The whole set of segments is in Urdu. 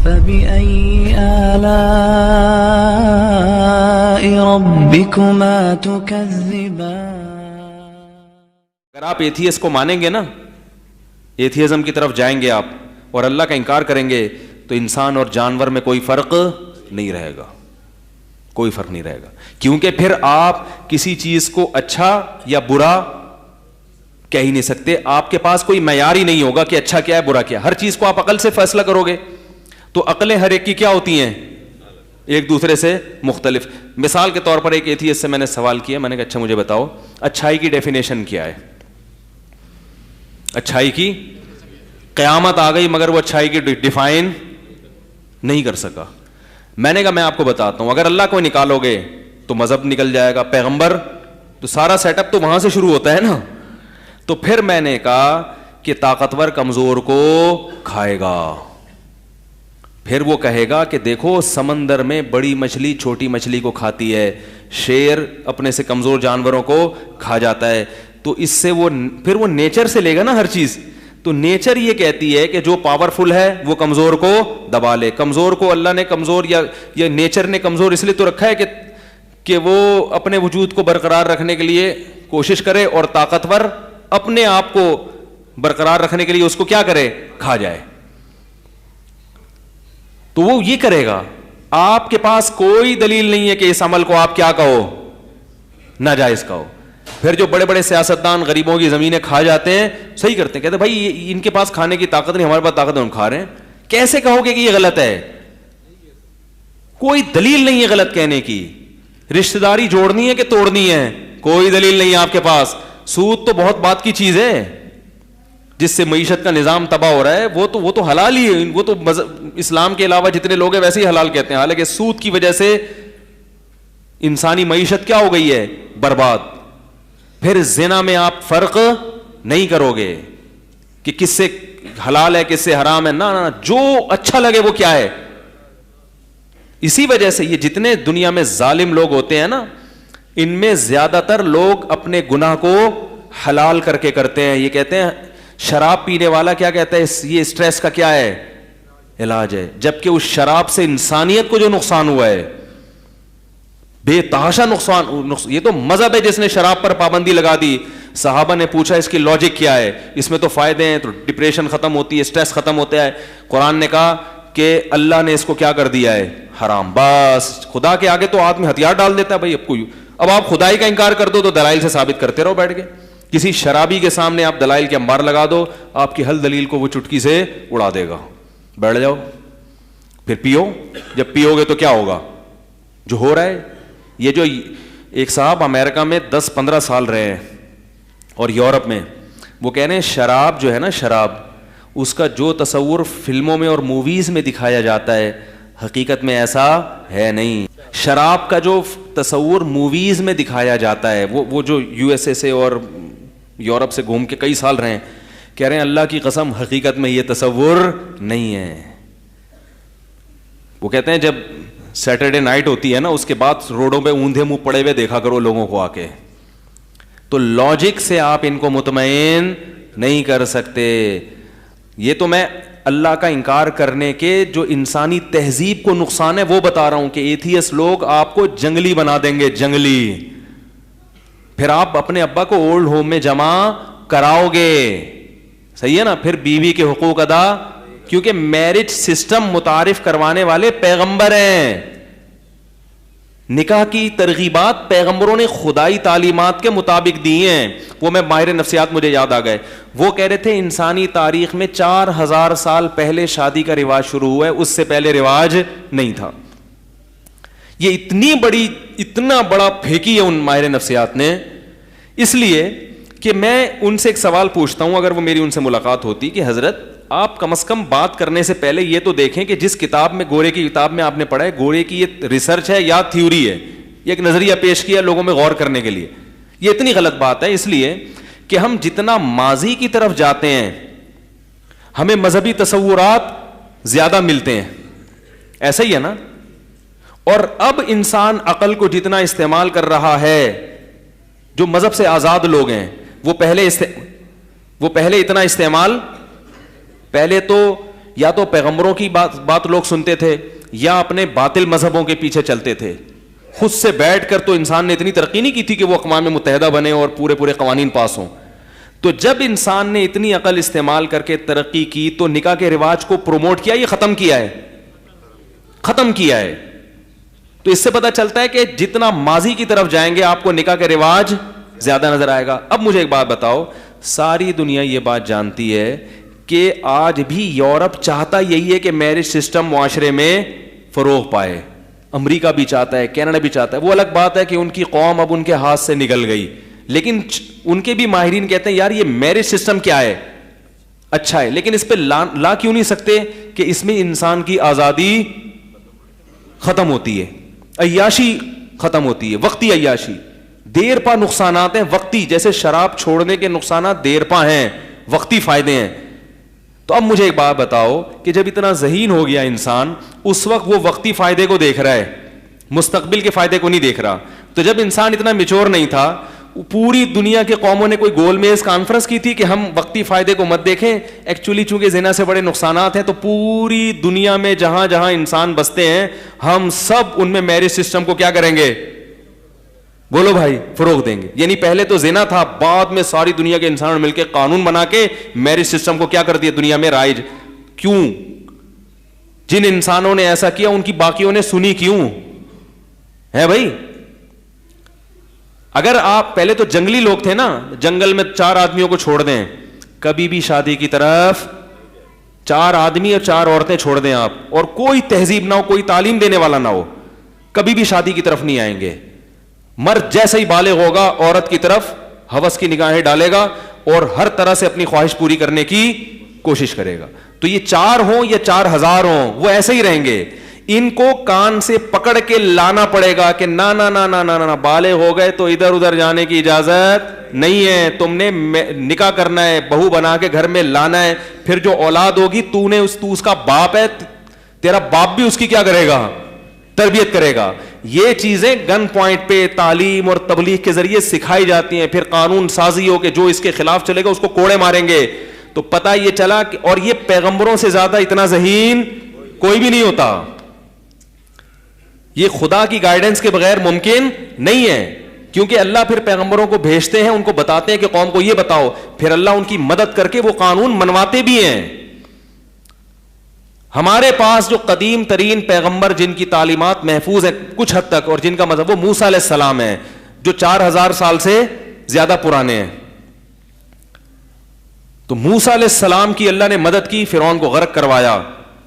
فبأي آلاء ربكما تكذبان. اگر آپ ایتھیس کو مانیں گے نا, ایتھیزم کی طرف جائیں گے آپ اور اللہ کا انکار کریں گے, تو انسان اور جانور میں کوئی فرق نہیں رہے گا, کوئی فرق نہیں رہے گا. کیونکہ پھر آپ کسی چیز کو اچھا یا برا کہہ ہی نہیں سکتے. آپ کے پاس کوئی معیار ہی نہیں ہوگا کہ اچھا کیا ہے برا کیا ہے. ہر چیز کو آپ عقل سے فیصلہ کرو گے تو عقلیں ہر ایک کی کیا ہوتی ہیں, ایک دوسرے سے مختلف. مثال کے طور پر ایک ایتھیسٹ سے میں نے سوال کیا, میں نے کہا اچھا مجھے بتاؤ اچھائی کی ڈیفینیشن کیا ہے. اچھائی کی, قیامت آ گئی مگر وہ اچھائی کی ڈیفائن نہیں کر سکا. میں نے کہا میں آپ کو بتاتا ہوں, اگر اللہ کو نکالو گے تو مذہب نکل جائے گا, پیغمبر, تو سارا سیٹ اپ تو وہاں سے شروع ہوتا ہے نا. تو پھر میں نے کہا کہ طاقتور کمزور کو کھائے گا. پھر وہ کہے گا کہ دیکھو سمندر میں بڑی مچھلی چھوٹی مچھلی کو کھاتی ہے, شیر اپنے سے کمزور جانوروں کو کھا جاتا ہے. تو اس سے وہ پھر وہ نیچر سے لے گا نا ہر چیز. تو نیچر یہ کہتی ہے کہ جو پاورفل ہے وہ کمزور کو دبا لے. کمزور کو اللہ نے کمزور یا نیچر نے کمزور اس لیے تو رکھا ہے کہ وہ اپنے وجود کو برقرار رکھنے کے لیے کوشش کرے, اور طاقتور اپنے آپ کو برقرار رکھنے کے لیے اس کو کیا کرے, کھا جائے. تو وہ یہ کرے گا. آپ کے پاس کوئی دلیل نہیں ہے کہ اس عمل کو آپ کیا کہو, ناجائز کہو. پھر جو بڑے بڑے سیاستدان غریبوں کی زمینیں کھا جاتے ہیں, صحیح کرتے ہیں, کہتے ہیں بھائی ان کے پاس کھانے کی طاقت نہیں, ہمارے پاس طاقت ہے, ہم کھا رہے ہیں. کیسے کہو گے کہ یہ غلط ہے؟ کوئی دلیل نہیں ہے غلط کہنے کی. رشتہ داری جوڑنی ہے کہ توڑنی ہے, کوئی دلیل نہیں ہے آپ کے پاس. سود تو بہت بات کی چیز ہے, جس سے معیشت کا نظام تباہ ہو رہا ہے, وہ تو حلال ہی ہے. وہ تو اسلام کے علاوہ جتنے لوگ ہیں ویسے ہی حلال کہتے ہیں. حالانکہ سود کی وجہ سے انسانی معیشت کیا ہو گئی ہے, برباد. پھر زنا میں آپ فرق نہیں کرو گے کہ کس سے حلال ہے کس سے حرام ہے, نہ جو اچھا لگے وہ کیا ہے. اسی وجہ سے یہ جتنے دنیا میں ظالم لوگ ہوتے ہیں نا, ان میں زیادہ تر لوگ اپنے گناہ کو حلال کر کے کرتے ہیں. یہ کہتے ہیں شراب پینے والا کیا کہتا ہے, یہ اسٹریس کا کیا ہے, علاج ہے. جبکہ اس شراب سے انسانیت کو جو نقصان ہوا ہے, بے تحاشا نقصان. یہ تو مذہب ہے جس نے شراب پر پابندی لگا دی. صحابہ نے پوچھا اس کی لاجک کیا ہے, اس میں تو فائدے ہیں, تو ڈپریشن ختم ہوتی ہے, اسٹریس ختم ہوتا ہے. قرآن نے کہا کہ اللہ نے اس کو کیا کر دیا ہے, حرام. بس خدا کے آگے تو آدمی ہتھیار ڈال دیتا ہے. بھائی اب آپ خدائی کا انکار کر دو تو دلائل سے ثابت کرتے رہو بیٹھ کے. کسی شرابی کے سامنے آپ دلائل کے انبار لگا دو, آپ کی ہر دلیل کو وہ چٹکی سے اڑا دے گا. بیٹھ جاؤ پھر پیو. جب پیو گے تو کیا ہوگا, جو ہو رہا ہے. یہ جو ایک صاحب امریکہ میں 10-15 سال رہے ہیں اور یورپ میں, وہ کہہ رہے ہیں شراب جو ہے نا, شراب, اس کا جو تصور فلموں میں اور موویز میں دکھایا جاتا ہے حقیقت میں ایسا ہے نہیں. شراب کا جو تصور موویز میں دکھایا جاتا ہے, وہ جو یو ایس اے سے اور یورپ سے گھوم کے کئی سال رہے ہیں, کہہ رہے ہیں اللہ کی قسم حقیقت میں یہ تصور نہیں ہے. وہ کہتے ہیں جب سیٹرڈے نائٹ ہوتی ہے نا, اس کے بعد روڈوں پہ اوندھے منہ پڑے ہوئے دیکھا کرو لوگوں کو آ کے. تو لاجک سے آپ ان کو مطمئن نہیں کر سکتے. یہ تو میں اللہ کا انکار کرنے کے جو انسانی تہذیب کو نقصان ہے وہ بتا رہا ہوں کہ ایتھیسٹ لوگ آپ کو جنگلی بنا دیں گے, جنگلی. پھر آپ اپنے ابا کو اولڈ ہوم میں جمع کراؤ گے, صحیح ہے نا. پھر بیوی کے حقوق ادا, کیونکہ میرج سسٹم متعارف کروانے والے پیغمبر ہیں. نکاح کی ترغیبات پیغمبروں نے خدائی تعلیمات کے مطابق دی ہیں. وہ میں ماہر نفسیات مجھے یاد آ گئے, وہ کہہ رہے تھے انسانی تاریخ میں 4000 سال پہلے شادی کا رواج شروع ہوا ہے, اس سے پہلے رواج نہیں تھا. یہ اتنا بڑا پھینکی ہے ان ماہر نفسیات نے. اس لیے کہ میں ان سے ایک سوال پوچھتا ہوں, اگر وہ میری ان سے ملاقات ہوتی, کہ حضرت آپ کم از کم بات کرنے سے پہلے یہ تو دیکھیں کہ جس کتاب میں, گورے کی کتاب میں آپ نے پڑھا ہے, گورے کی یہ ریسرچ ہے یا تھیوری ہے, یہ ایک نظریہ پیش کیا لوگوں میں غور کرنے کے لیے. یہ اتنی غلط بات ہے, اس لیے کہ ہم جتنا ماضی کی طرف جاتے ہیں ہمیں مذہبی تصورات زیادہ ملتے ہیں, ایسا ہی ہے نا. اور اب انسان عقل کو جتنا استعمال کر رہا ہے, جو مذہب سے آزاد لوگ ہیں وہ پہلے اتنا استعمال, پہلے تو یا تو پیغمبروں کی بات لوگ سنتے تھے یا اپنے باطل مذہبوں کے پیچھے چلتے تھے. خود سے بیٹھ کر تو انسان نے اتنی ترقی نہیں کی تھی کہ وہ اقوام متحدہ بنے اور پورے قوانین پاس ہوں. تو جب انسان نے اتنی عقل استعمال کر کے ترقی کی تو نکاح کے رواج کو پروموٹ کیا, یہ ختم کیا ہے, ختم کیا ہے. تو اس سے پتہ چلتا ہے کہ جتنا ماضی کی طرف جائیں گے آپ کو نکاح کے رواج زیادہ نظر آئے گا. اب مجھے ایک بات بتاؤ, ساری دنیا یہ بات جانتی ہے کہ آج بھی یورپ چاہتا یہی ہے کہ میرج سسٹم معاشرے میں فروغ پائے. امریکہ بھی چاہتا ہے, کینیڈا بھی چاہتا ہے. وہ الگ بات ہے کہ ان کی قوم اب ان کے ہاتھ سے نکل گئی, لیکن ان کے بھی ماہرین کہتے ہیں یار یہ میرج سسٹم کیا ہے, اچھا ہے, لیکن اس پہ لا کیوں نہیں سکتے کہ اس میں انسان کی آزادی ختم ہوتی ہے, عیاشی ختم ہوتی ہے, وقتی عیاشی. دیر پا نقصانات ہیں وقتی, جیسے شراب چھوڑنے کے نقصانات دیر پا ہیں, وقتی فائدے ہیں. تو اب مجھے ایک بات بتاؤ کہ جب اتنا ذہین ہو گیا انسان, اس وقت وہ وقتی فائدے کو دیکھ رہا ہے, مستقبل کے فائدے کو نہیں دیکھ رہا. تو جب انسان اتنا میچور نہیں تھا, پوری دنیا کے قوموں نے کوئی گول میز کانفرنس کی تھی کہ ہم وقتی فائدے کو مت دیکھیں. ایکچولی چونکہ زنا سے بڑے نقصانات ہیں, تو پوری دنیا میں جہاں جہاں انسان بستے ہیں ہم سب ان میں میرج سسٹم کو کیا کریں گے, بولو بھائی, فروغ دیں گے. یعنی پہلے تو زنا تھا, بعد میں ساری دنیا کے انسانوں مل کے قانون بنا کے میرج سسٹم کو کیا کر دیا دنیا میں رائج. کیوں؟ جن انسانوں نے ایسا کیا ان کی باقیوں نے سنی کیوں ہے بھائی؟ اگر آپ پہلے تو جنگلی لوگ تھے نا, جنگل میں 4 آدمیوں کو چھوڑ دیں, کبھی بھی شادی کی طرف 4 آدمی اور 4 عورتیں چھوڑ دیں آپ, اور کوئی تہذیب نہ ہو, کوئی تعلیم دینے والا نہ ہو, کبھی بھی شادی کی طرف نہیں آئیں گے. مرد جیسے ہی بالغ ہوگا عورت کی طرف ہوس کی نگاہیں ڈالے گا اور ہر طرح سے اپنی خواہش پوری کرنے کی کوشش کرے گا. تو یہ 4 ہوں یا 4000 ہوں, وہ ایسے ہی رہیں گے. ان کو کان سے پکڑ کے لانا پڑے گا کہ نہ نہ نہ نہ نہ, بالغ ہو گئے تو ادھر ادھر جانے کی اجازت نہیں ہے, تم نے نکاح کرنا ہے, بہو بنا کے گھر میں لانا ہے. پھر جو اولاد ہوگی تو اس کا باپ ہے, تیرا باپ بھی اس کی کیا کرے گا, تربیت کرے گا. یہ چیزیں گن پوائنٹ پہ تعلیم اور تبلیغ کے ذریعے سکھائی جاتی ہیں. پھر قانون سازی ہو کہ جو اس کے خلاف چلے گا اس کو کوڑے ماریں گے. تو پتہ یہ چلا کہ, اور یہ پیغمبروں سے زیادہ اتنا ذہین کوئی بھی نہیں ہوتا. یہ خدا کی گائیڈنس کے بغیر ممکن نہیں ہے, کیونکہ اللہ پھر پیغمبروں کو بھیجتے ہیں, ان کو بتاتے ہیں کہ قوم کو یہ بتاؤ, پھر اللہ ان کی مدد کر کے وہ قانون منواتے بھی ہیں. ہمارے پاس جو قدیم ترین پیغمبر جن کی تعلیمات محفوظ ہیں کچھ حد تک, اور جن کا مذہب, وہ موسیٰ علیہ السلام ہے, جو 4000 سال سے زیادہ پرانے ہیں. تو موسیٰ علیہ السلام کی اللہ نے مدد کی, فرعون کو غرق کروایا.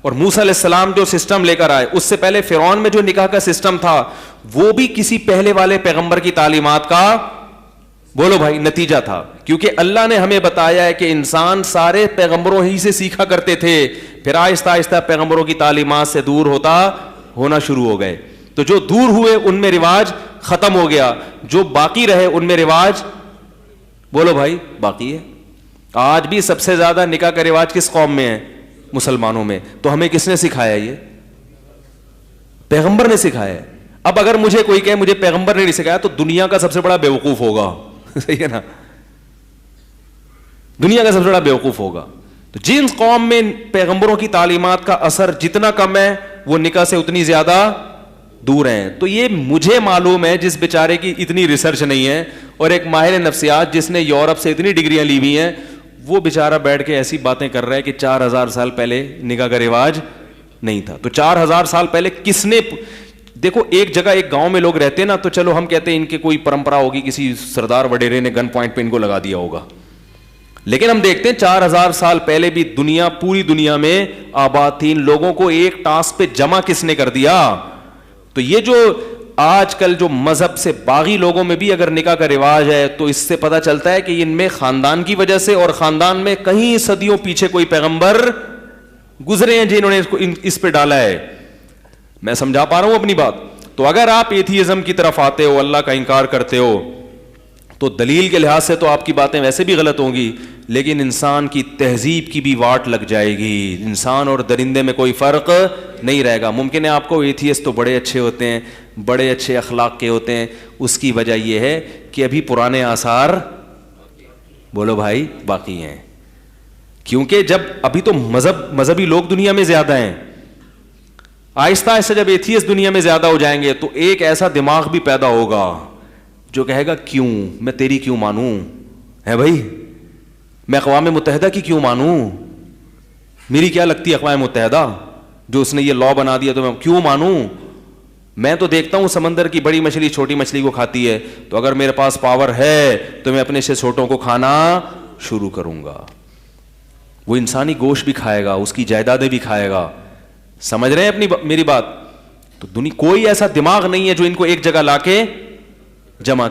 اور موسیٰ علیہ السلام جو سسٹم لے کر آئے, اس سے پہلے فرعون میں جو نکاح کا سسٹم تھا وہ بھی کسی پہلے والے پیغمبر کی تعلیمات کا, بولو بھائی, نتیجہ تھا. کیونکہ اللہ نے ہمیں بتایا ہے کہ انسان سارے پیغمبروں ہی سے سیکھا کرتے تھے, پھر آہستہ آہستہ پیغمبروں کی تعلیمات سے دور ہونا شروع ہو گئے. تو جو دور ہوئے ان میں رواج ختم ہو گیا, جو باقی رہے ان میں رواج, بولو بھائی, باقی ہے. آج بھی سب سے زیادہ نکاح کا رواج کس قوم میں ہے؟ مسلمانوں میں. تو ہمیں کس نے سکھایا؟ یہ پیغمبر نے سکھایا ہے. اب اگر مجھے کوئی کہے مجھے پیغمبر نے نہیں سکھایا تو دنیا کا سب سے بڑا بیوقوف ہوگا. صحیح ہے نا, دنیا کا سب سے بڑا بیوقوف ہوگا. تو جن قوم میں پیغمبروں کی تعلیمات کا اثر جتنا کم ہے وہ نکاح سے اتنی زیادہ دور ہیں. تو یہ مجھے معلوم ہے, جس بیچارے کی اتنی ریسرچ نہیں ہے, اور ایک ماہر نفسیات جس نے یورپ سے اتنی ڈگریاں لی ہوئی ہیں, وہ بیچارہ بیٹھ کے ایسی باتیں کر رہا ہے کہ 4000 سال پہلے نکاح کا رواج نہیں تھا. تو 4000 سال پہلے کس نے, دیکھو ایک جگہ ایک گاؤں میں لوگ رہتے نا, تو چلو ہم کہتے ہیں ان کے کوئی پرمپرا ہوگی, کسی سردار وڈیرے نے گن پوائنٹ پہ ان کو لگا دیا ہوگا. لیکن ہم دیکھتے ہیں 4000 سال پہلے بھی دنیا, پوری دنیا میں آباد تھی. لوگوں کو ایک ٹاسک پہ جمع کس نے کر دیا؟ تو یہ جو آج کل جو مذہب سے باغی لوگوں میں بھی اگر نکاح کا رواج ہے, تو اس سے پتہ چلتا ہے کہ ان میں خاندان کی وجہ سے, اور خاندان میں کہیں صدیوں پیچھے کوئی پیغمبر گزرے ہیں جنہوں نے اس پہ ڈالا ہے. میں سمجھا پا رہا ہوں اپنی بات؟ تو اگر آپ ایتھیزم کی طرف آتے ہو, اللہ کا انکار کرتے ہو, تو دلیل کے لحاظ سے تو آپ کی باتیں ویسے بھی غلط ہوں گی, لیکن انسان کی تہذیب کی بھی واٹ لگ جائے گی. انسان اور درندے میں کوئی فرق نہیں رہے گا. ممکن ہے آپ کو ایتھیسٹ تو بڑے اچھے ہوتے ہیں, بڑے اچھے اخلاق کے ہوتے ہیں, اس کی وجہ یہ ہے کہ ابھی پرانے آثار, بولو بھائی, باقی ہیں. کیونکہ جب ابھی تو مذہبی لوگ دنیا میں زیادہ ہیں, آہستہ آہستہ جب ایتھیسٹ دنیا میں زیادہ ہو جائیں گے تو ایک ایسا دماغ بھی پیدا ہوگا جو کہے گا کیوں میں تیری کیوں مانوں, ہے بھائی میں اقوام متحدہ کی کیوں مانوں, میری کیا لگتی ہے اقوام متحدہ جو اس نے یہ لا بنا دیا تو میں کیوں مانوں, میں تو دیکھتا ہوں سمندر کی بڑی مچھلی چھوٹی مچھلی کو کھاتی ہے, تو اگر میرے پاس پاور ہے تو میں اپنے سے چھوٹوں کو کھانا شروع کروں گا. وہ انسانی گوشت بھی کھائے گا, اس کی جائیدادیں بھی کھائے گا. سمجھ رہے ہیں میری بات؟ تو دنیا کوئی ایسا دماغ نہیں ہے جو ان کو ایک جگہ لا کے جمع